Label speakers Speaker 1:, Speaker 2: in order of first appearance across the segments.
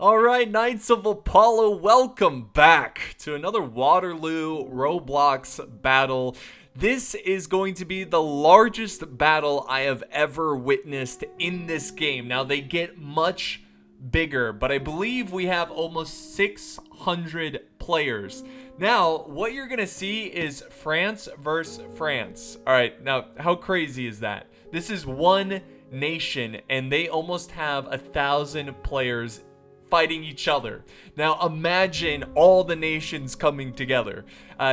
Speaker 1: Alright, Knights of Apollo, welcome back to another Waterloo Roblox battle. This is going to be the largest battle I have ever witnessed in this game. Now, they get much bigger, but I believe we have almost 600 players. Now, what you're going to see is France versus France. Alright, now, how crazy is that? This is one nation, and they almost have 1,000 players fighting each other. Now imagine all the nations coming together.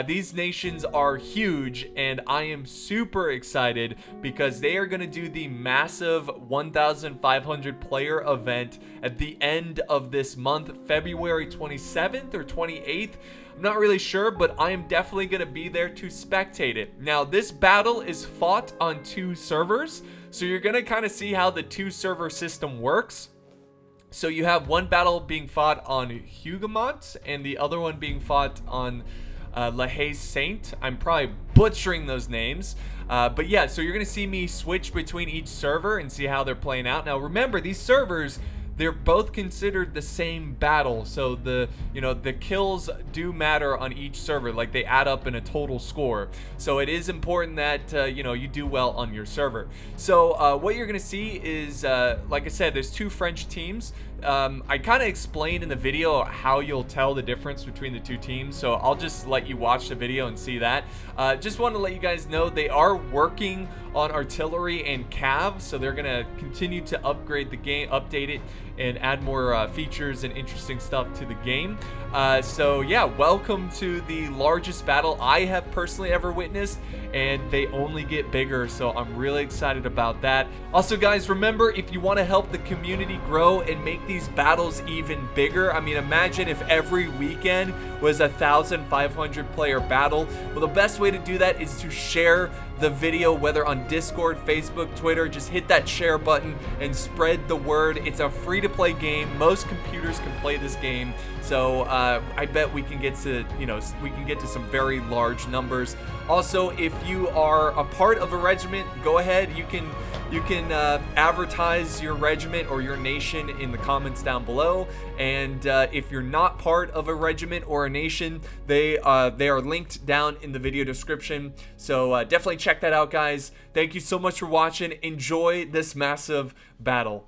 Speaker 1: These nations are huge, and I am super excited because they are going to do the massive 1,500 player event at the end of this month, February 27th or 28th. I'm not really sure, but I am definitely going to be there to spectate it. Now, this battle is fought on 2 servers, so you're going to kind of see how the 2 server system works. So you have one battle being fought on Hougoumont and the other one being fought on Haye Sainte. I'm probably butchering those names. But yeah, so you're going to see me switch between each server and see how they're playing out. Now remember, these servers, they're both considered the same battle, so the kills do matter on each server. Like, they add up in a total score, so it is important that you do well on your server. So what you're gonna see is like I said, there's 2 French teams. I kind of explained in the video how you'll tell the difference between the 2 teams, so I'll just let you watch the video and see that. Just want to let you guys know they are working on artillery and cav, so they're gonna continue to upgrade the game, update it, and add more features and interesting stuff to the game. So yeah, welcome to the largest battle I have personally ever witnessed, and they only get bigger, so I'm really excited about that. Also guys, remember, if you want to help the community grow and make these battles even bigger, I mean, imagine if every weekend was 1,500 player battle. Well, the best way to do that is to share the video, whether on Discord, Facebook, Twitter. Just hit that share button and spread the word. It's a free-to-play game. Most computers can play this game, so I bet we can get to some very large numbers. Also, if you are a part of a regiment, go ahead. You can advertise your regiment or your nation in the comments down below. And if you're not part of a regiment or a nation, they are linked down in the video description. So definitely check that out, guys. Thank you so much for watching. Enjoy this massive battle.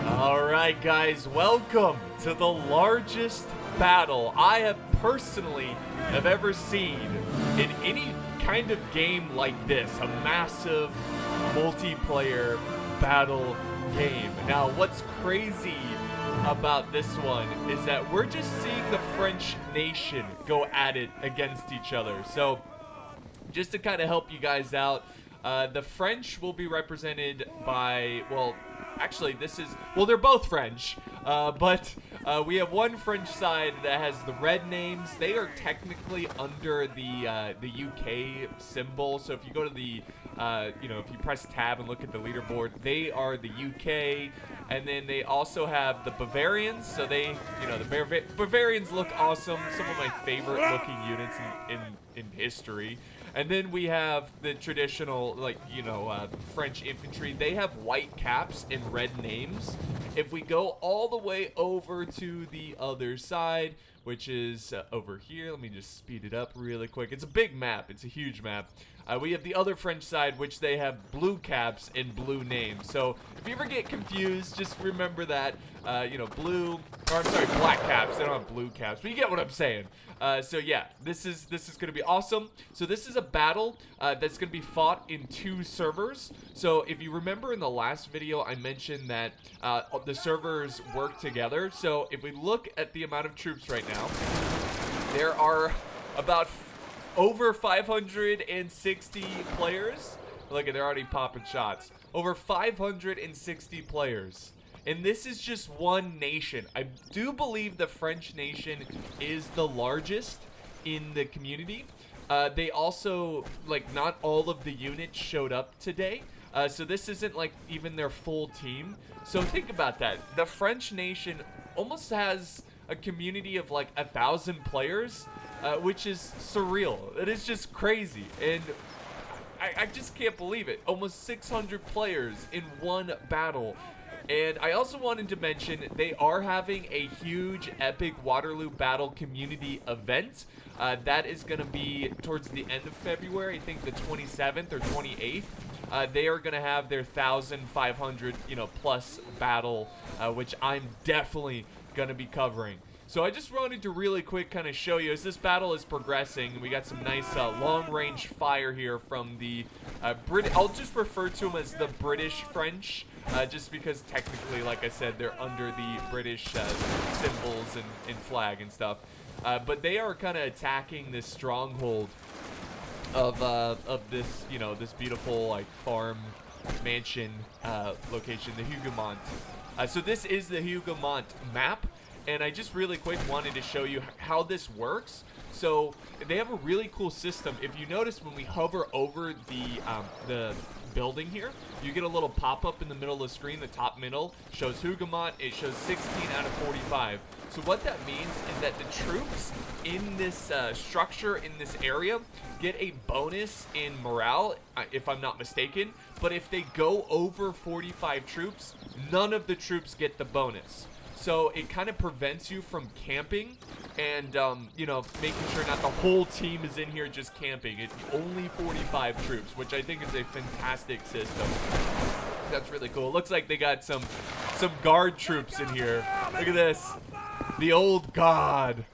Speaker 1: Alright guys, welcome to the largest battle I have personally ever seen in any kind of game like this. A massive multiplayer battle game. Now what's crazy about this one is that we're just seeing the French nation go at it against each other. So just to kind of help you guys out, the French will be represented by, well, actually, they're both French, but we have one French side that has the red names. They are technically under the UK symbol. So if you go to the, if you press tab and look at the leaderboard, they are the UK. And then they also have the Bavarians. So they, the Bavarians look awesome. Some of my favorite looking units in history. And then we have the traditional, French infantry. They have white caps and red names. If we go all the way over to the other side, which is over here, let me just speed it up really quick. It's a big map. It's a huge map. We have the other French side, which they have blue caps and blue names. So if you ever get confused, just remember that, black caps. They don't have blue caps, but you get what I'm saying. So yeah, this is going to be awesome. So this is a battle that's going to be fought in 2 servers. So if you remember in the last video, I mentioned that the servers work together. So if we look at the amount of troops right now, there are about over 560 players. Look, they're already popping shots. Over 560 players. And this is just one nation. I do believe the French nation is the largest in the community. They also, not all of the units showed up today. So this isn't even their full team. So think about that. The French nation almost has a community of 1,000 players, which is surreal. It is just crazy. And I just can't believe it. Almost 600 players in one battle. And I also wanted to mention they are having a huge epic Waterloo Battle community event. That is going to be towards the end of February, I think the 27th or 28th. They are going to have their 1,500, plus battle, which I'm definitely going to be covering. So I just wanted to really quick kind of show you as this battle is progressing. We got some nice long-range fire here from the I'll just refer to them as the British French, just because technically, like I said, they're under the British symbols and flag and stuff. But they are kind of attacking this stronghold of this, this beautiful like farm mansion location, the Hougoumont. So this is the Hougoumont map. And I just really quick wanted to show you how this works. So they have a really cool system. If you notice, when we hover over the building here, you get a little pop-up in the middle of the screen. The top middle shows Hougoumont. It shows 16 out of 45. So what that means is that the troops in this structure, in this area, get a bonus in morale, if I'm not mistaken. But if they go over 45 troops, none of the troops get the bonus. So it kind of prevents you from camping and, making sure not the whole team is in here just camping. It's only 45 troops, which I think is a fantastic system. That's really cool. It looks like they got some guard troops in here. Look at this. The old god.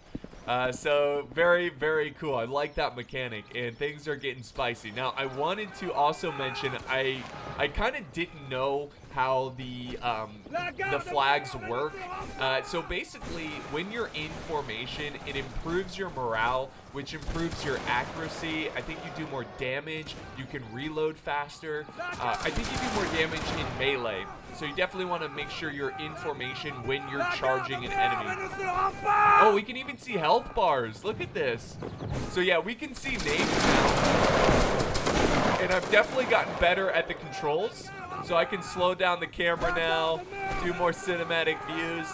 Speaker 1: So very, very cool. I like that mechanic, and things are getting spicy. Now, I wanted to also mention, I kind of didn't know how the flags work. So basically, when you're in formation, it improves your morale, which improves your accuracy. I think you do more damage. You can reload faster. I think you do more damage in melee. So you definitely want to make sure you're in formation when you're charging an enemy. Oh, we can even see health bars. Look at this. So yeah, we can see names now. And I've definitely gotten better at the controls. So I can slow down the camera now, do more cinematic views.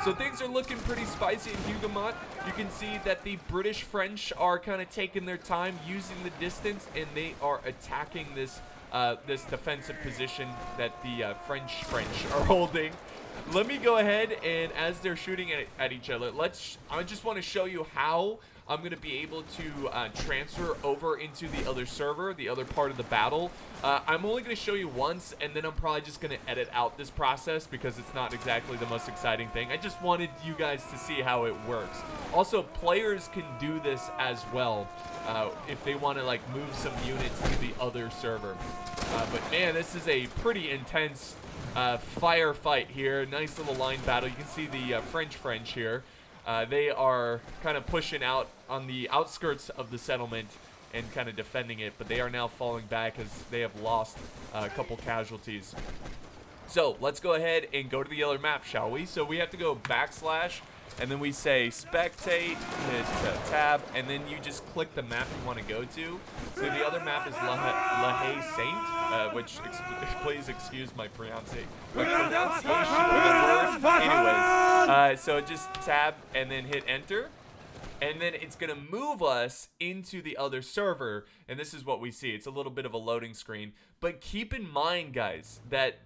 Speaker 1: So things are looking pretty spicy in Hougoumont. You can see that the British French are kind of taking their time, using the distance, and they are attacking this this defensive position that the French are holding. Let me go ahead, and as they're shooting at each other, I just want to show you how I'm going to be able to transfer over into the other server, the other part of the battle. I'm only going to show you once, and then I'm probably just going to edit out this process because it's not exactly the most exciting thing. I just wanted you guys to see how it works. Also, players can do this as well if they want to like move some units to the other server. But man, this is a pretty intense firefight here. Nice little line battle. You can see the French here. They are kind of pushing out on the outskirts of the settlement and kind of defending it, but they are now falling back as they have lost a couple casualties. So let's go ahead and go to the other map, shall we? So we have to go / and then we say spectate, hit tab, and then you just click the map you want to go to. So the other map is Haye, Sainte, which, please excuse my pronunciation of the word. Anyways, so just tab and then hit enter. And then it's going to move us into the other server. And this is what we see. It's a little bit of a loading screen. But keep in mind, guys, that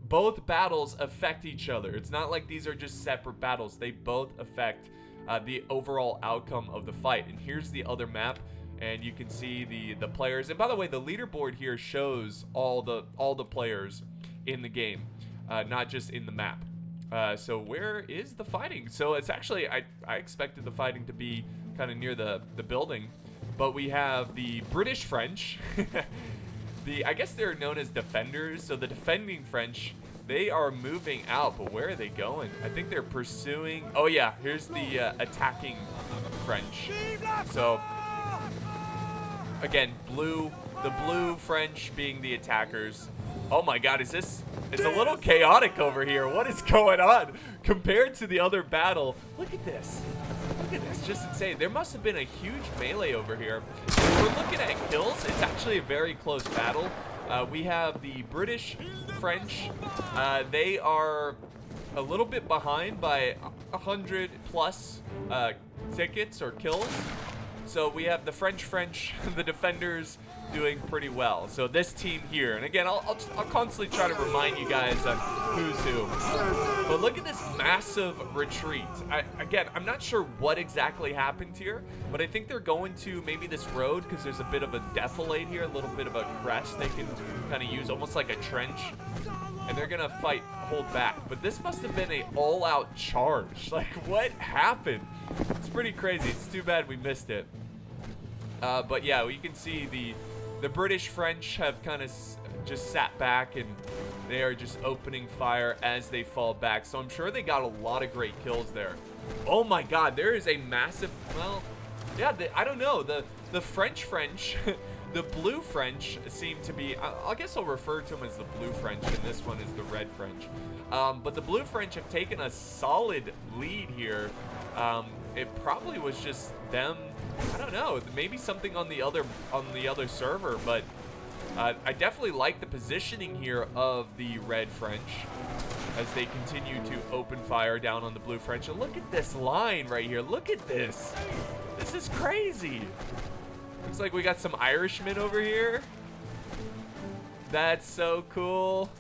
Speaker 1: both battles affect each other. It's not like these are just separate battles. They both affect the overall outcome of the fight. And here's the other map. And you can see the players. And by the way, the leaderboard here shows all the players in the game, not just in the map. So where is the fighting? So it's actually, I expected the fighting to be kind of near the building, but we have the British French. I guess they're known as defenders. So the defending French, they are moving out, but where are they going? I think they're pursuing. Oh yeah, here's the attacking French. So again, the blue French being the attackers. Oh my god, it's a little chaotic over here. What is going on? Compared to the other battle, look at this. Look at this, just insane. There must have been a huge melee over here. If we're looking at kills, it's actually a very close battle. We have the British French. They are a little bit behind by 100 plus tickets or kills. So we have the French, the defenders, doing pretty well. So this team here, and again, I'll constantly try to remind you guys on who's who. But look at this massive retreat. Again, I'm not sure what exactly happened here, but I think they're going to maybe this road because there's a bit of a defilade here, a little bit of a crest they can kind of use, almost like a trench. And they're gonna hold back. But this must have been a all-out charge. Like, what happened? It's pretty crazy. It's too bad we missed it. But yeah, you can see the British French have kind of just sat back and they are just opening fire as they fall back. So I'm sure they got a lot of great kills there. Oh my God, there is a massive, well, yeah, I don't know. The French, the blue French seem to be, I guess I'll refer to them as the blue French, and this one is the red French. But the blue French have taken a solid lead here. It probably was just them, I don't know, maybe something on the other server, but I definitely like the positioning here of the red French as they continue to open fire down on the blue French. And look at this line right here. Look at this. This is crazy. Looks like we got some Irishmen over here. That's so cool.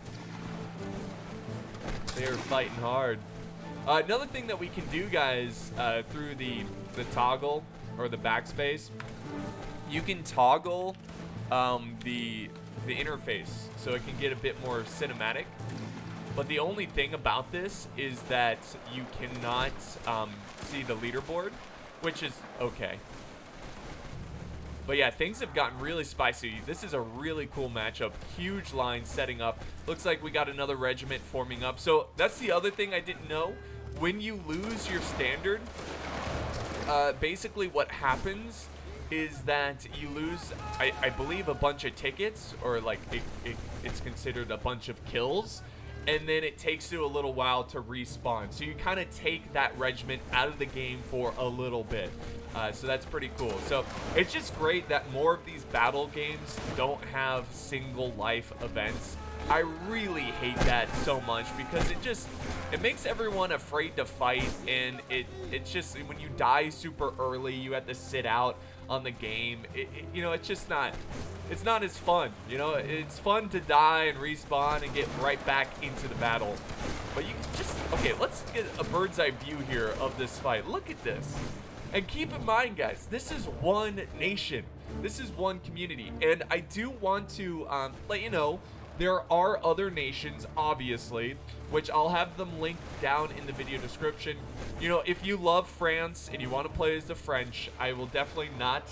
Speaker 1: They are fighting hard. Another thing that we can do, guys, through the toggle or the backspace, you can toggle the interface so it can get a bit more cinematic. But the only thing about this is that you cannot see the leaderboard, which is okay. But yeah, things have gotten really spicy. This is a really cool matchup. Huge line setting up. Looks like we got another regiment forming up. So that's the other thing I didn't know. When you lose your standard, basically what happens is that you lose, I believe, a bunch of tickets, or like it's considered a bunch of kills. And then it takes you a little while to respawn. So you kind of take that regiment out of the game for a little bit. So that's pretty cool. So it's just great that more of these battle games don't have single life events. I really hate that so much because it makes everyone afraid to fight, and it's just, when you die super early, you have to sit out on the game. You know, it's just not, it's not as fun. You know, it's fun to die and respawn and get right back into the battle. But you can just, okay, let's get a bird's eye view here of this fight. Look at this. And keep in mind, guys, this is one nation. This is one community. And I do want to let you know, there are other nations, obviously, which I'll have them linked down in the video description. You know, if you love France and you want to play as the French, I will definitely not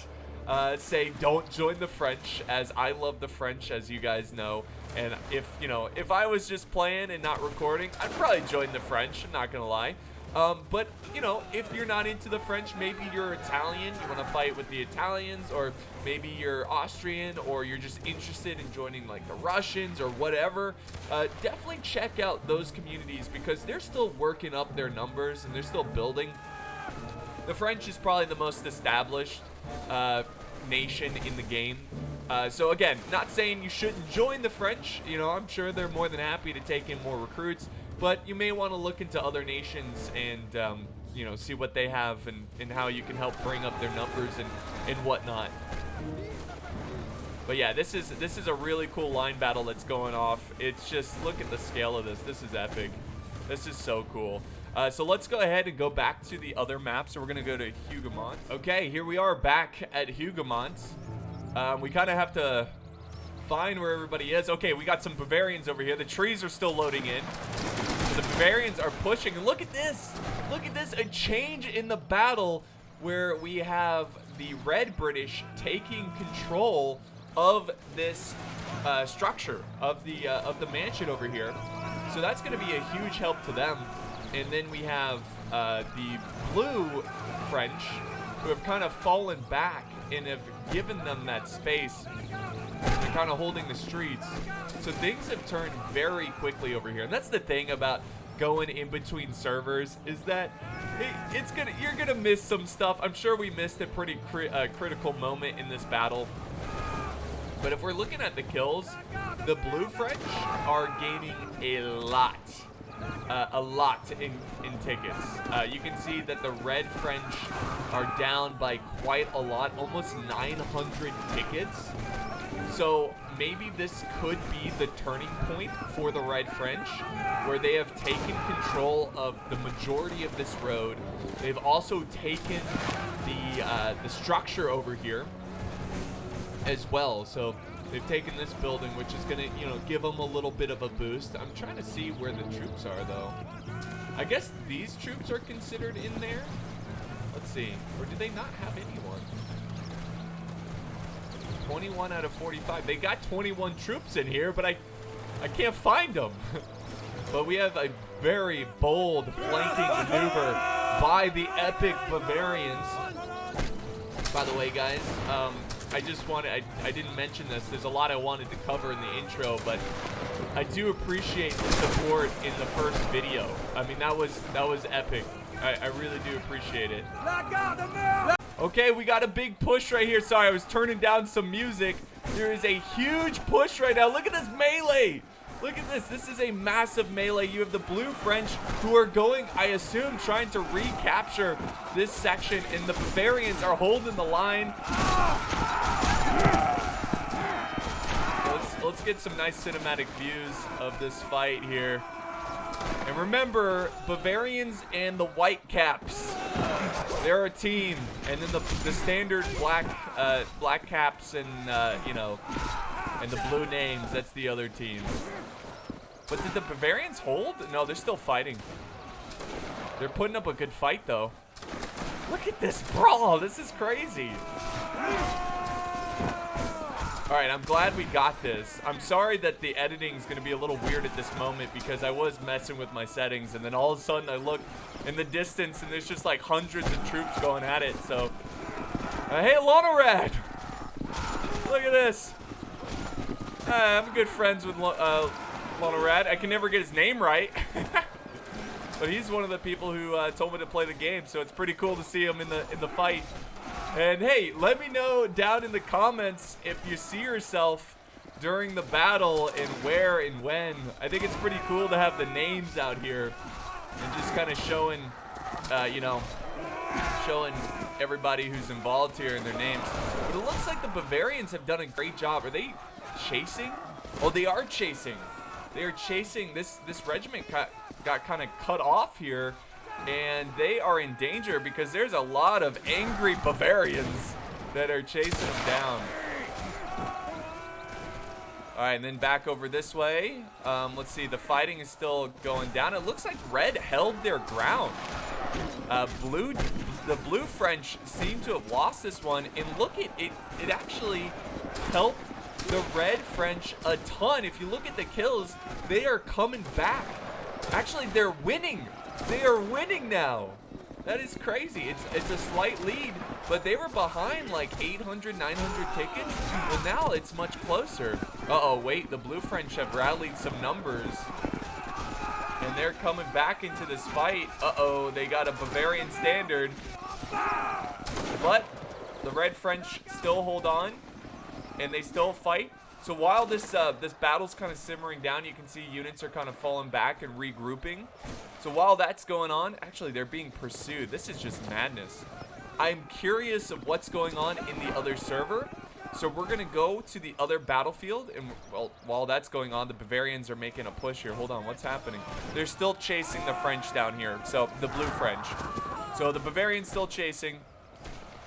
Speaker 1: say don't join the French, as I love the French, as you guys know. And if I was just playing and not recording, I'd probably join the French, I'm not gonna lie. But, you know, if you're not into the French, maybe you're Italian, you want to fight with the Italians, or maybe you're Austrian, or you're just interested in joining, like, the Russians or whatever, definitely check out those communities because they're still working up their numbers and they're still building. The French is probably the most established nation in the game. So again, not saying you shouldn't join the French. You know, I'm sure they're more than happy to take in more recruits. But you may want to look into other nations and, you know, see what they have and how you can help bring up their numbers and whatnot. But yeah, this is a really cool line battle that's going off. It's just, look at the scale of this. This is epic. This is so cool. So let's go ahead and go back to the other map. So we're going to go to Hougoumont. Okay, here we are back at Hougoumont. We kind of have to find where everybody is. Okay, we got some Bavarians over here. The trees are still loading in. So the Bavarians are pushing. Look at this. Look at this. A change in the battle where we have the Red British taking control of this structure of the mansion over here. So that's going to be a huge help to them. And then we have the Blue French, who have kind of fallen back and have given them that space. They're kind of holding the streets. So things have turned very quickly over here. And that's the thing about going in between servers, is that you're gonna miss some stuff. I'm sure we missed a pretty critical moment in this battle. But if we're looking at the kills, the Blue French are gaining a lot in tickets. You can see that the Red French are down by quite a lot, almost 900 tickets. So maybe this could be the turning point for the Red French, where they have taken control of the majority of this road. They've also taken the structure over here as well. So they've taken this building, which is gonna, you know, give them a little bit of a boost. I'm trying to see where the troops are, though. I guess these troops are considered in there. Let's see. Or do they not have anyone? 21 out of 45. They got 21 troops in here, but I can't find them. But we have a very bold flanking maneuver by the epic Bavarians. By the way, guys, I didn't mention this. There's a lot I wanted to cover in the intro, but I do appreciate the support in the first video. I mean, that was epic. I really do appreciate it. Okay, we got a big push right here. Sorry, I was turning down some music. There is a huge push right now. Look at this melee. Look at this. This is a massive melee. You have the Blue French who are going, I assume, trying to recapture this section, and the Bavarians are holding the line. Let's get some nice cinematic views of this fight here. And remember, Bavarians and the White Caps, they're a team. And then the standard black caps and you know, and the blue names, that's the other team. But did the Bavarians hold? No, they're still fighting. They're putting up a good fight, though. Look at this brawl. This is crazy. All right, I'm glad we got this. I'm sorry that the editing is going to be a little weird at this moment because I was messing with my settings, and then all of a sudden I look in the distance and there's just like hundreds of troops going at it. So, hey, Lonorad, look at this. I'm good friends with Lonorad. I can never get his name right, but he's one of the people who told me to play the game. So it's pretty cool to see him in the fight. And hey, let me know down in the comments if you see yourself during the battle and where and when. I think it's pretty cool to have the names out here and just kind of showing, you know, showing everybody who's involved here and their names. But it looks like the Bavarians have done a great job. Are they chasing? Oh, they are chasing. They are chasing. This regiment got kind of cut off here. And they are in danger because there's a lot of angry Bavarians that are chasing them down. All right, and then back over this way. Let's see, the fighting is still going down. It looks like Red held their ground. The Blue French seem to have lost this one. And look at it, it actually helped the Red French a ton. If you look at the kills, they are coming back. Actually, they're winning. They are winning now. That is crazy. It's a slight lead, but they were behind like 800, 900 tickets. Well, now it's much closer. Uh-oh, wait. The Blue French have rallied some numbers, and they're coming back into this fight. Uh-oh, they got a Bavarian standard, but the Red French still hold on, and they still fight. So while this battle's kind of simmering down, you can see units are kind of falling back and regrouping. So while that's going on, actually they're being pursued. This is just madness. I'm curious of what's going on in the other server. So we're gonna go to the other battlefield, and well, while that's going on, the Bavarians are making a push here. Hold on, what's happening? They're still chasing the French down here. So the Blue French. So the Bavarians still chasing.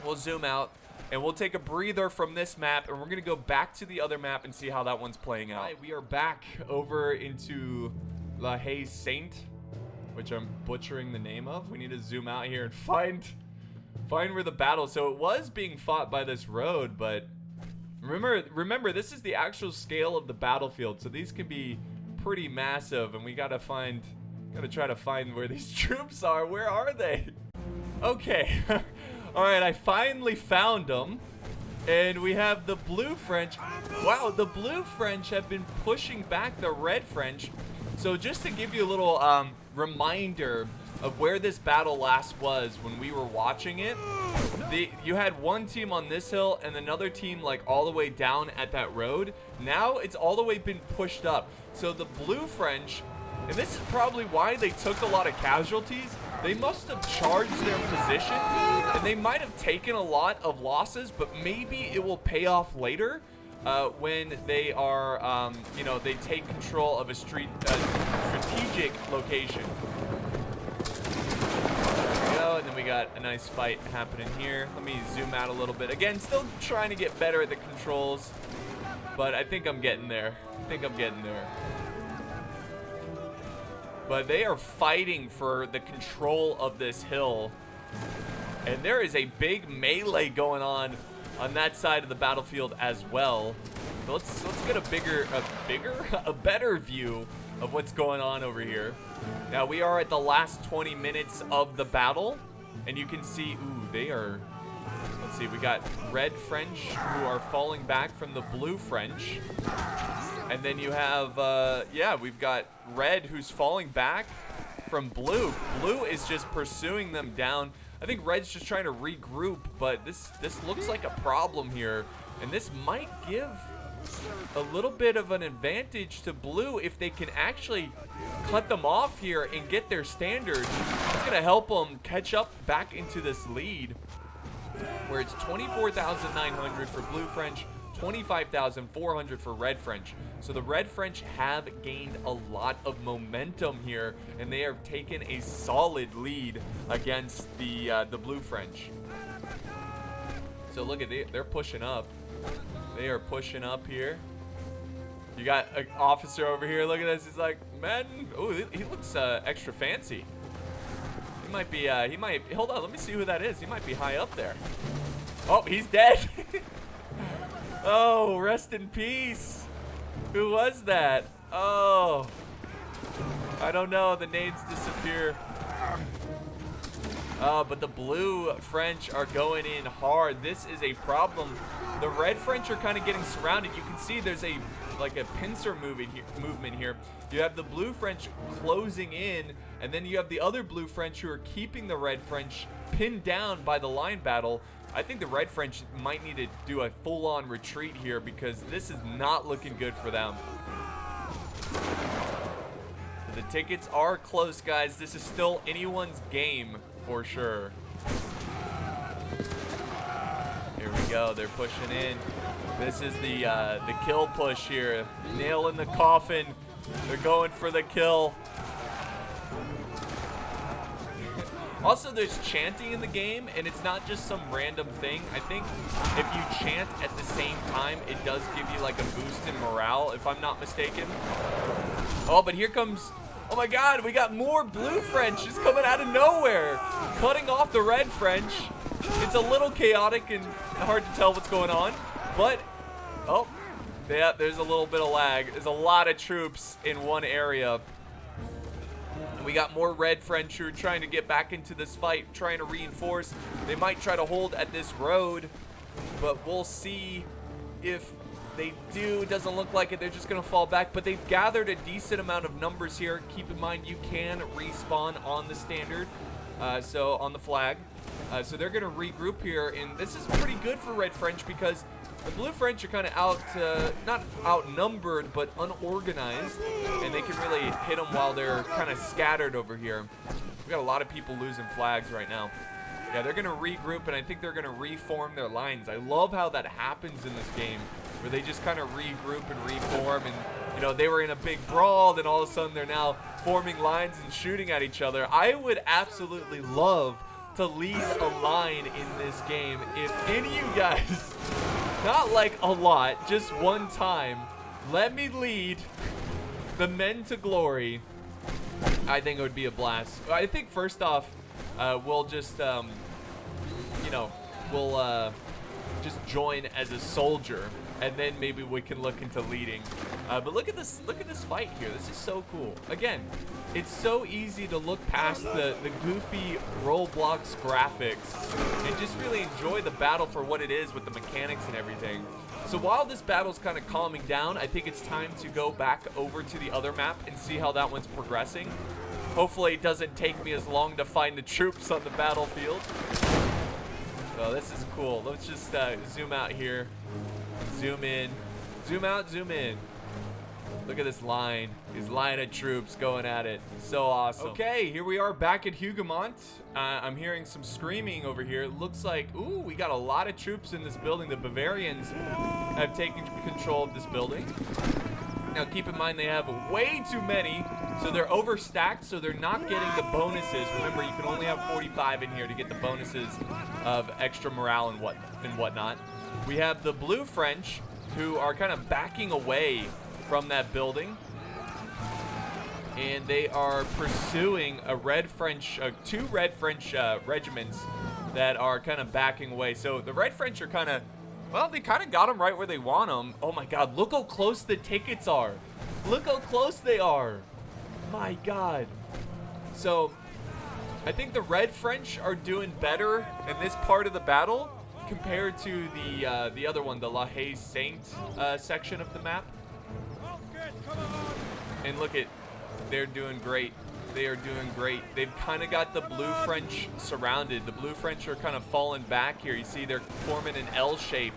Speaker 1: We'll zoom out. And we'll take a breather from this map, and we're going to go back to the other map and see how that one's playing out. All right, we are back over into Haye Sainte, which I'm butchering the name of. We need to zoom out here and find where the battle. So it was being fought by this road, but remember this is the actual scale of the battlefield. So these can be pretty massive, and we got to try to find where these troops are. Where are they? Okay. All right, I finally found them, and we have the Blue French. Wow, the Blue French have been pushing back the Red French. So just to give you a little reminder of where this battle last was when we were watching it, you had one team on this hill and another team like all the way down at that road. Now it's all the way been pushed up. So the Blue French, and this is probably why they took a lot of casualties. They must have charged their position, and they might have taken a lot of losses, but maybe it will pay off later. when they are, you know, they take control of a strategic location. There we go, and then we got a nice fight happening here. Let me zoom out a little bit. Again, still trying to get better at the controls, but I think I'm getting there. But they are fighting for the control of this hill. And there is a big melee going on that side of the battlefield as well. So let's get a better view of what's going on over here. Now we are at the last 20 minutes of the battle, and you can see, ooh, they are, let's see, we got red French who are falling back from the blue French. And then you have, yeah, we've got red who's falling back from blue. Blue is just pursuing them down. I think red's just trying to regroup, but this looks like a problem here. And this might give a little bit of an advantage to blue if they can actually cut them off here and get their standard. It's going to help them catch up back into this lead, where it's 24,900 for blue French, 25,400 for red French. So the red French have gained a lot of momentum here, and they have taken a solid lead against the blue French. So look at they're pushing up. They are pushing up here. You got an officer over here. Look at this. He's like, man, oh, he looks extra fancy. He might be. Hold on. Let me see who that is. He might be high up there. Oh, he's dead. Oh, rest in peace. Who was that? Oh, I don't know. The names disappear. But the blue French are going in hard. This is a problem. The red French are kind of getting surrounded. You can see there's like a pincer movement here. You have the blue French closing in, and then you have the other blue French who are keeping the red French pinned down by the line battle. I think the red French might need to do a full-on retreat here because this is not looking good for them. The tickets are close, guys. This is still anyone's game for sure. Here we go. They're pushing in. This is the kill push here. Nail in the coffin. They're going for the kill. Also, there's chanting in the game, and it's not just some random thing. I think if you chant at the same time, it does give you like a boost in morale, if I'm not mistaken. Oh, but here comes, oh my god, we got more blue French just coming out of nowhere, cutting off the red French. It's a little chaotic and hard to tell what's going on, but, oh, yeah, there's a little bit of lag. There's a lot of troops in one area. We got more red French who are trying to get back into this fight, trying to reinforce. They might try to hold at this road, but we'll see if they do. It doesn't look like it. They're just going to fall back, but they've gathered a decent amount of numbers here. Keep in mind, you can respawn on the standard, so on the flag. So they're going to regroup here, and this is pretty good for red French because the blue French are kind of not outnumbered, but unorganized, and they can really hit them while they're kind of scattered over here. We got a lot of people losing flags right now. Yeah, they're going to regroup, and I think they're going to reform their lines. I love how that happens in this game, where they just kind of regroup and reform, and, you know, they were in a big brawl, then all of a sudden they're now forming lines and shooting at each other. I would absolutely love to lead a line in this game. If any of you guys, not like a lot, just one time, let me lead the men to glory, I think it would be a blast. I think first off, we'll just, you know, we'll just join as a soldier, and then maybe we can look into leading. But look at this fight here. This is so cool. Again, it's so easy to look past the goofy Roblox graphics and just really enjoy the battle for what it is with the mechanics and everything. So while this battle's kind of calming down, I think it's time to go back over to the other map and see how that one's progressing. Hopefully it doesn't take me as long to find the troops on the battlefield. So this is cool. Let's just zoom out here. Zoom in. Zoom out, zoom in. Look at this line. These line of troops going at it. So awesome. Okay, here we are back at Hougoumont. I'm hearing some screaming over here. It looks like, ooh, we got a lot of troops in this building. The Bavarians have taken control of this building. Now, keep in mind they have way too many, so they're overstacked, so they're not getting the bonuses. Remember, you can only have 45 in here to get the bonuses of extra morale and whatnot. We have the Blue French, who are kind of backing away from that building, and they are pursuing a red French, two red French regiments that are kind of backing away. So the red French are kind of, well, they kind of got them right where they want them. Oh my God, look how close the tickets are. Look how close they are. My God. So I think the red French are doing better in this part of the battle compared to the other one, the La Haye Sainte section of the map. And look at, they're doing great. They are doing great. They've kind of got the Blue French surrounded. The Blue French are kind of falling back here. You see they're forming an L shape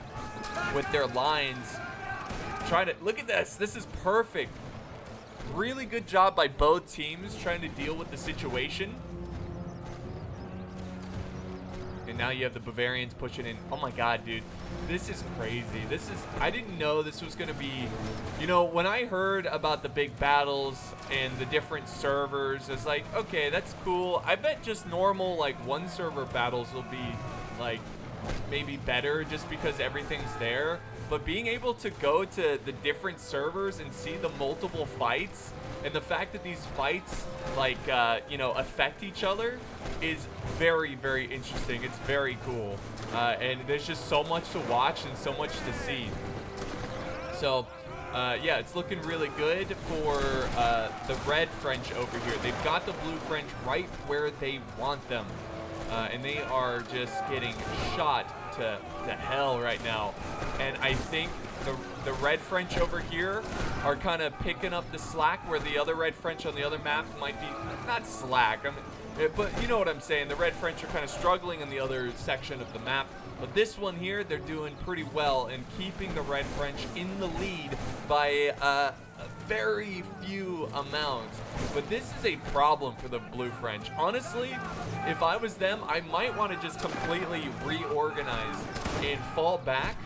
Speaker 1: with their lines. Trying to, look at this. This is perfect. Really good job by both teams trying to deal with the situation. And now you have the Bavarians pushing in. Oh my God, dude. This is crazy. I didn't know this was going to be, you know, when I heard about the big battles and the different servers, it's like, okay, that's cool. I bet just normal, like, one server battles will be, like, maybe better just because everything's there. But being able to go to the different servers and see the multiple fights and the fact that these fights, like, you know, affect each other is very, very interesting. It's very cool. And there's just so much to watch and so much to see. So, yeah, it's looking really good for the red French over here. They've got the blue French right where they want them. And they are just getting shot to hell right now. And I think the red French over here are kind of picking up the slack where the other red French on the other map might be, not slack, I mean, but you know what I'm saying. The red French are kind of struggling in the other section of the map. But this one here, they're doing pretty well and keeping the red French in the lead by a very few amount. But this is a problem for the blue French. Honestly, if I was them, I might want to just completely reorganize and fall back.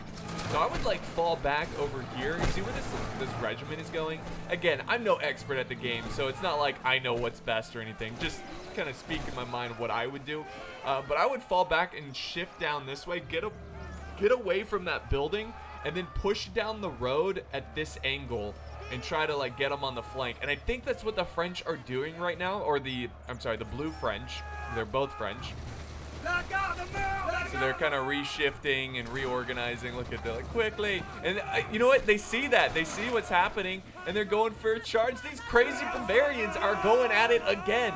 Speaker 1: So I would like fall back over here. You see where this regiment is going? Again, I'm no expert at the game, so it's not like I know what's best or anything. Just kind of speak in my mind what I would do. But I would fall back and shift down this way, get away from that building, and then push down the road at this angle and try to like get them on the flank. And I think that's what the French are doing right now, or I'm sorry, the blue French. They're both French. So they're kind of reshifting and reorganizing. Look at that, like, quickly. And you know what? They see that. They see what's happening, and they're going for a charge. These crazy Bavarians are going at it again.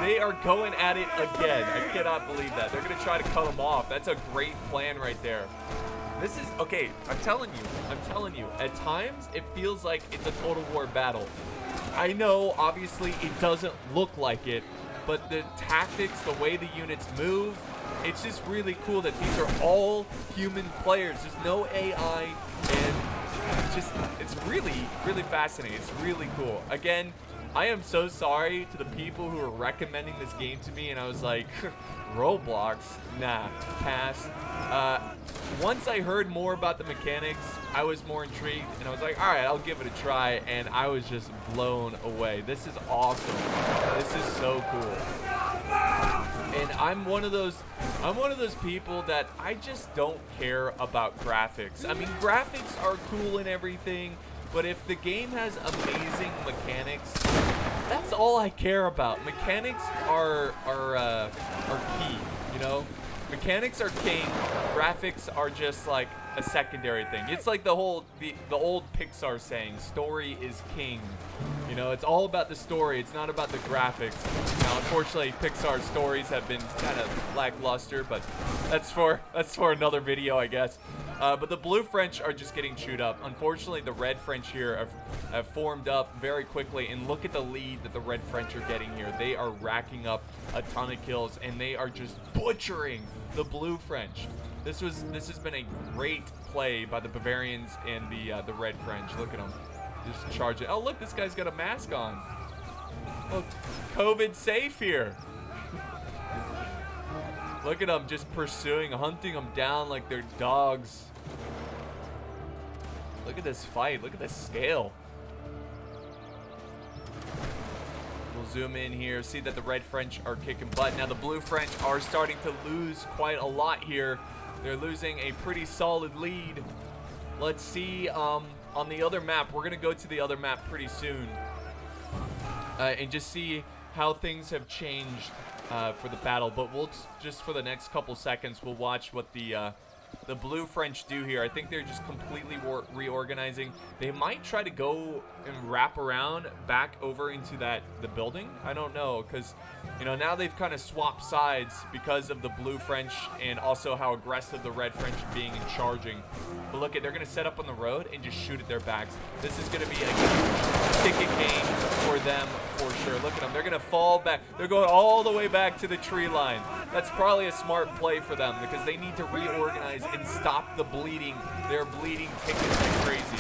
Speaker 1: They are going at it again. I cannot believe that. They're going to try to cut them off. That's a great plan right there. This is, okay, I'm telling you, at times it feels like it's a Total War battle. I know, obviously, it doesn't look like it, but the tactics, the way the units move, it's just really cool that these are all human players. There's no AI, and it's really, really fascinating. It's really cool. Again, I am so sorry to the people who are recommending this game to me, and I was like, Roblox? Nah, pass. Once I heard more about the mechanics, I was more intrigued, and I was like, all right, I'll give it a try, and I was just blown away. This is awesome. This is so cool. And I'm one of those people that I just don't care about graphics. I mean, graphics are cool and everything, but if the game has amazing mechanics, that's all I care about. Mechanics are key, you know? Mechanics are king, graphics are just like a secondary thing. It's like the old Pixar saying, story is king. You know, it's all about the story, it's not about the graphics. Now, unfortunately, Pixar stories have been kind of lackluster, but that's for another video, I guess. But the blue French are just getting chewed up. Unfortunately, the red French here have formed up very quickly, and look at the lead that the red French are getting here. They are racking up a ton of kills, and they are just butchering the blue French. This has been a great play by the Bavarians and the red French. Look at them. Just charge it. Oh, look, this guy's got a mask on. Oh, COVID safe here. Look at them just pursuing, hunting them down like they're dogs. Look at this fight. Look at this scale. We'll zoom in here, see that the red French are kicking butt. Now the blue French are starting to lose quite a lot here. They're losing a pretty solid lead. Let's see on the other map. We're going to go to the other map pretty soon and just see how things have changed for the battle. But we'll just for the next couple seconds, we'll watch what the blue French do here. I think they're just completely reorganizing. They might try to go and wrap around back over into the building. I don't know, because you know, now they've kind of swapped sides because of the blue French and also how aggressive the red French are being and charging. But look at, they're going to set up on the road and just shoot at their backs. This is going to be a ticket game for them for sure. Look at them. They're going to fall back. They're going all the way back to the tree line. That's probably a smart play for them because they need to reorganize and stop the bleeding. They're bleeding tickets like crazy.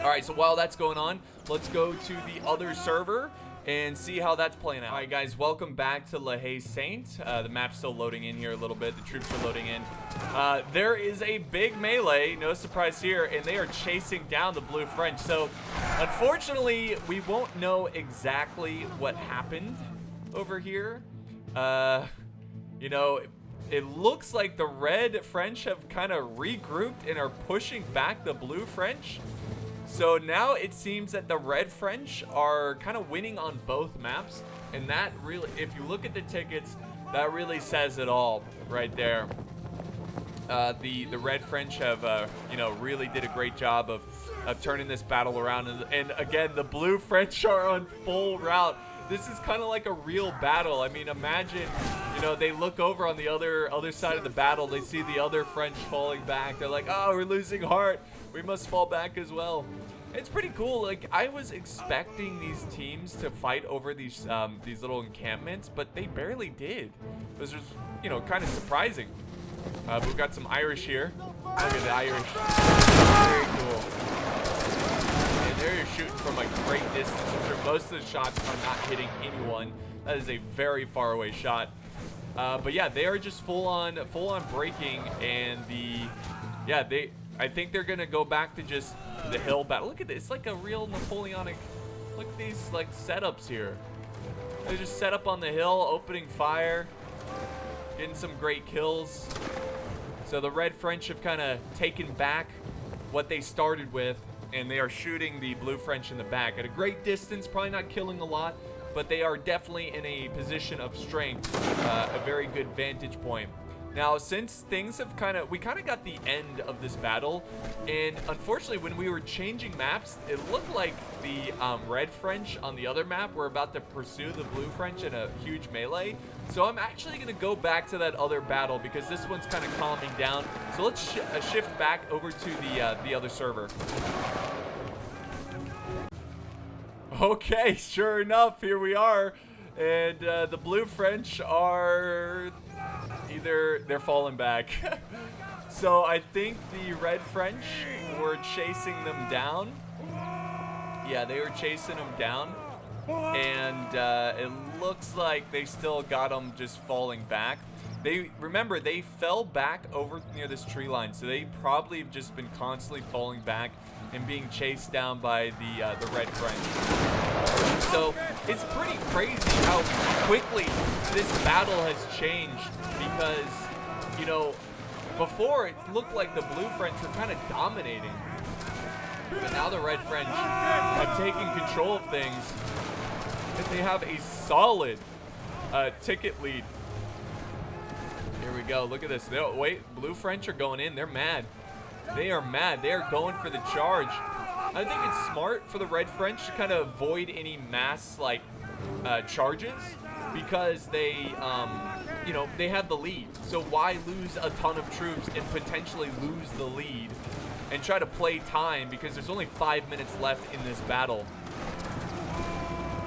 Speaker 1: All right, so while that's going on, let's go to the other server and see how that's playing out. All right, guys, welcome back to Haye Sainte. The map's still loading in here a little bit. The troops are loading in. There is a big melee, no surprise here, and they are chasing down the blue French. So, unfortunately, we won't know exactly what happened over here. You know, it looks like the red French have kind of regrouped and are pushing back the blue French. So now it seems that the red French are kind of winning on both maps. And that really, if you look at the tickets, that really says it all right there. The red French have, you know, really did a great job of turning this battle around. And again, the blue French are on full rout. This is kind of like a real battle. I mean, imagine, you know, they look over on the other side of the battle. They see the other French falling back. They're like, oh, we're losing heart. We must fall back as well. It's pretty cool. Like, I was expecting these teams to fight over these little encampments, but they barely did. It was just, you know, kind of surprising. But we've got some Irish here. Look at the Irish. Very cool. And they're shooting from a great distance. I'm sure most of the shots are not hitting anyone. That is a very far away shot. But yeah, they are just full on breaking, and I think they're gonna go back to just the hill battle. Look at this, it's like a real Napoleonic. Look at these like setups here. They just set up on the hill, opening fire, getting some great kills. So the red French have kind of taken back what they started with, and they are shooting the blue French in the back at a great distance, probably not killing a lot, but they are definitely in a position of strength, a very good vantage point. Now, since things have we kind of got the end of this battle, and unfortunately, when we were changing maps, it looked like the red French on the other map were about to pursue the blue French in a huge melee. So I'm actually going to go back to that other battle because this one's kind of calming down. So let's shift back over to the other server. Okay, sure enough, here we are. And the blue French are they're falling back. So I think the red French were chasing them down. Yeah, they were chasing them down. And it looks like they still got them just falling back. Remember, they fell back over near this tree line. So they probably have just been constantly falling back and being chased down by the red French. So it's pretty crazy how quickly this battle has changed because, you know, before it looked like the blue French were kind of dominating. But now the red French have taken control of things and they have a solid ticket lead. Here we go. Look at this. Wait, blue French are going in. They're mad. They are mad. They are going for the charge. I think it's smart for the red French to kind of avoid any mass charges because they, you know, they have the lead. So why lose a ton of troops and potentially lose the lead and try to play time because there's only 5 minutes left in this battle.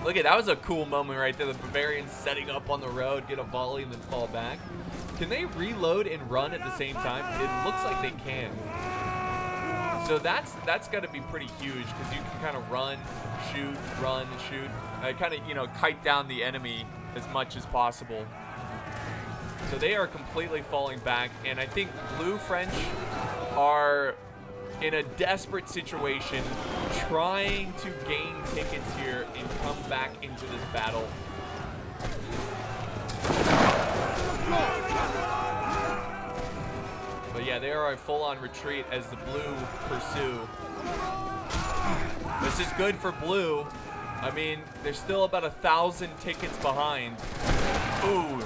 Speaker 1: Look at that, was a cool moment right there. The Bavarians setting up on the road, get a volley, and then fall back. Can they reload and run at the same time? It looks like they can. So that's got to be pretty huge because you can kind of run, shoot, kind of, you know, kite down the enemy as much as possible. So they are completely falling back, and I think Blue French are in a desperate situation, trying to gain tickets here and come back into this battle. But yeah, they are a full-on retreat as the Blue pursue. This is good for Blue. I mean, they're still about 1,000 tickets behind. Ooh.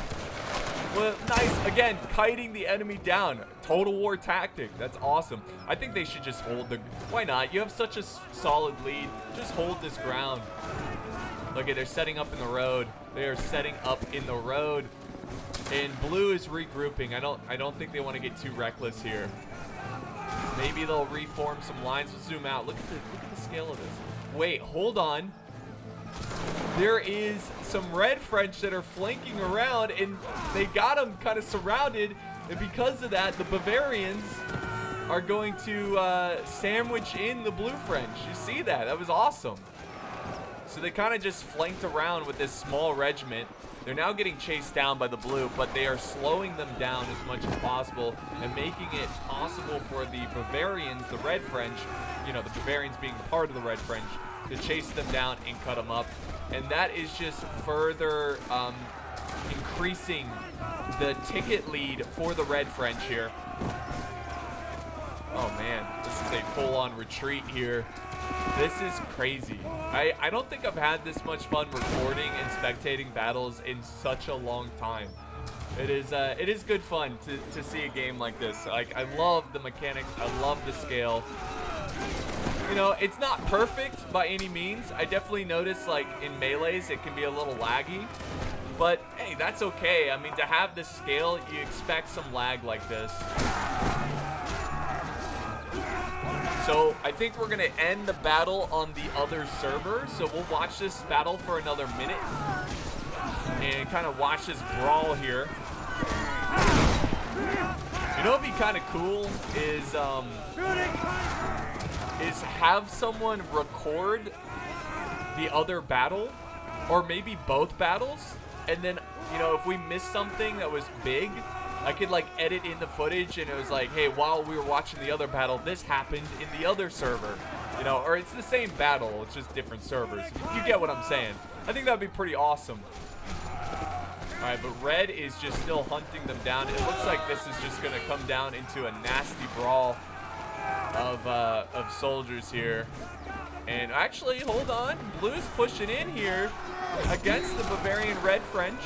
Speaker 1: Well, nice. Again, kiting the enemy down. Total war tactic. That's awesome. I think they should just hold the... Why not? You have such a solid lead. Just hold this ground. Look at, they're setting up in the road. They are setting up in the road. And Blue is regrouping. I don't think they want to get too reckless here. Maybe they'll reform some lines. Let's zoom out. Look at the scale of this. Wait, hold on. There is some red French that are flanking around, and they got them kind of surrounded. And because of that, the Bavarians are going to sandwich in the Blue French. You see that? That was awesome. So they kind of just flanked around with this small regiment. They're now getting chased down by the Blue, but they are slowing them down as much as possible and making it possible for the Bavarians, the Red French, you know, the Bavarians being part of the Red French, to chase them down and cut them up. And that is just further increasing the ticket lead for the Red French here. Oh man, this is a full-on retreat here. This is crazy. I don't think I've had this much fun recording and spectating battles in such a long time. It is good fun to see a game like this. Like, I love the mechanics. I love the scale. You know, it's not perfect by any means. I definitely notice, like, in melees, it can be a little laggy. But, hey, that's okay. I mean, to have this scale, you expect some lag like this. So, I think we're going to end the battle on the other server. So, we'll watch this battle for another minute. And kind of watch this brawl here. You know what would be kind of cool is have someone record the other battle, or maybe both battles, and then, you know, if we missed something that was big, I could like edit in the footage and it was like, hey, while we were watching the other battle, this happened in the other server, you know, or it's the same battle, it's just different servers. You get what I'm saying. I think that'd be pretty awesome. All right, but Red is just still hunting them down. It looks like this is just gonna come down into a nasty brawl of soldiers here. And actually, hold on, Blue's pushing in here against the Bavarian Red French.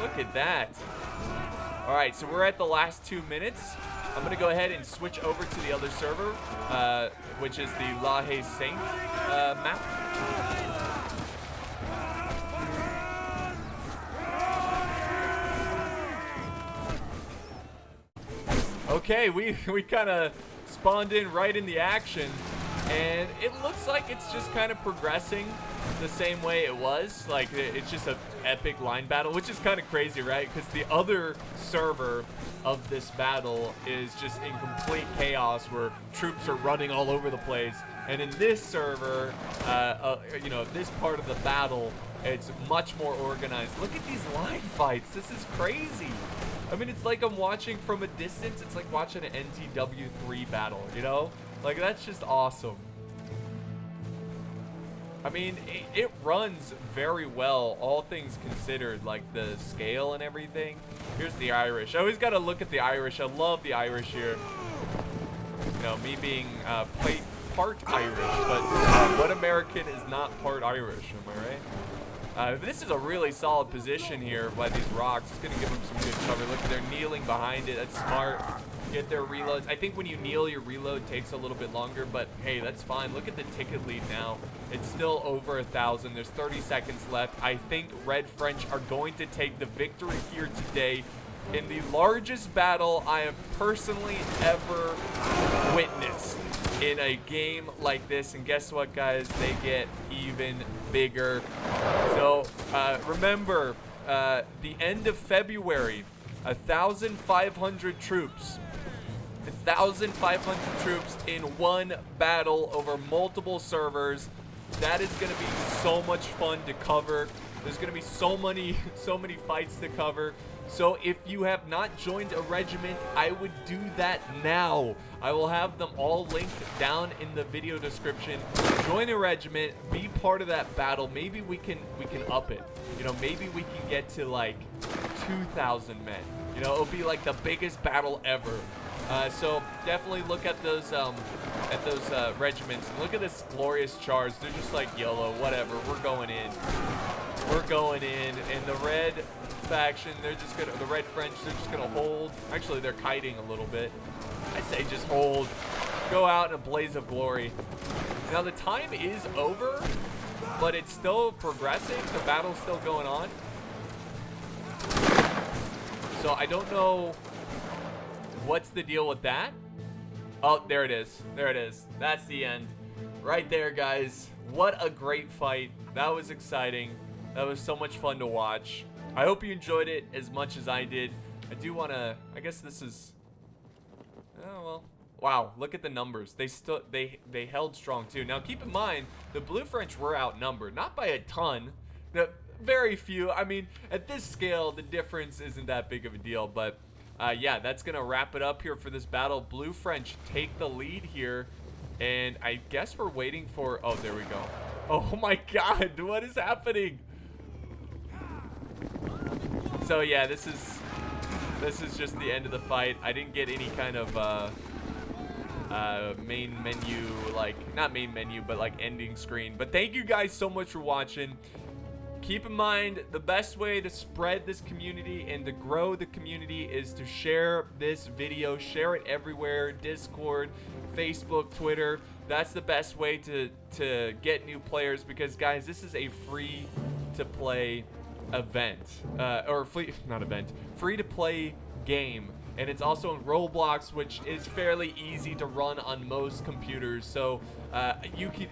Speaker 1: Look at that. All right, so we're at the last 2 minutes. I'm gonna go ahead and switch over to the other server, which is the Sainte map. Okay, we kind of spawned in right in the action, and it looks like it's just kind of progressing the same way it was. Like, it's just an epic line battle, which is kind of crazy, right? Because the other server of this battle is just in complete chaos where troops are running all over the place. And in this server, you know, this part of the battle, it's much more organized. Look at these line fights. This is crazy. I mean, it's like I'm watching from a distance. It's like watching an NTW3 battle, you know? Like, that's just awesome. I mean, it runs very well, all things considered, like the scale and everything. Here's the Irish. I always got to look at the Irish. I love the Irish here. You know, me being part Irish, but what American is not part Irish, am I right? This is a really solid position here by these rocks. It's going to give them some good cover. Look, they're kneeling behind it. That's smart. Get their reloads. I think when you kneel, your reload takes a little bit longer, but hey, that's fine. Look at the ticket lead now. It's still over 1,000. There's 30 seconds left. I think Red French are going to take the victory here today in the largest battle I have personally ever witnessed in a game like this. And guess what, guys? They get even bigger. So remember, the end of February, 1,500 troops. 1,500 troops in one battle over multiple servers. That is going to be so much fun to cover. There's going to be so many fights to cover. So if you have not joined a regiment, I would do that now. I will have them all linked down in the video description. Join a regiment, be part of that battle. Maybe we can up it. You know, maybe we can get to like 2,000 men. You know, it'll be like the biggest battle ever. So definitely look at those regiments. And look at this glorious charge. They're just like YOLO, whatever. We're going in. We're going in. And the red faction, they're just gonna, the red French, they're just gonna hold. Actually, they're kiting a little bit. I say just hold. Go out in a blaze of glory. Now the time is over, but it's still progressing. The battle's still going on. So I don't know what's the deal with that. Oh, there it is. There it is. That's the end. Right there, guys. What a great fight. That was exciting. That was so much fun to watch. I hope you enjoyed it as much as I did. I do want to, I guess this is, oh, well, wow, look at the numbers. They held strong too. Now keep in mind, the Blue French were outnumbered, not by a ton, very few. I mean, at this scale, the difference isn't that big of a deal, but yeah, that's going to wrap it up here for this battle. Blue French take the lead here, and I guess we're waiting for, oh, there we go. Oh my God, what is happening? So yeah, this is just the end of the fight. I didn't get any kind of main menu, like, not main menu, but like ending screen. But thank you guys so much for watching. Keep in mind, the best way to spread this community and to grow the community is to share this video, share it everywhere, Discord, Facebook, Twitter. That's the best way to get new players, because guys, this is a free to play event, or free to play game, and it's also in Roblox, which is fairly easy to run on most computers. So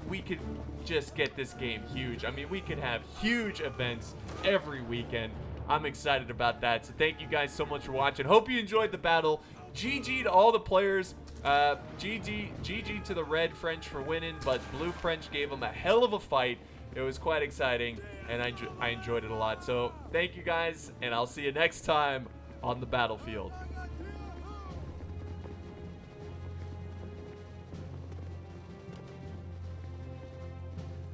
Speaker 1: we could just get this game huge. I mean, we could have huge events every weekend. I'm excited about that. So thank you guys so much for watching. Hope you enjoyed the battle. GG to all the players. GG to the red French for winning, but Blue French gave them a hell of a fight. It was quite exciting, and I enjoyed it a lot. So thank you guys, and I'll see you next time on the battlefield.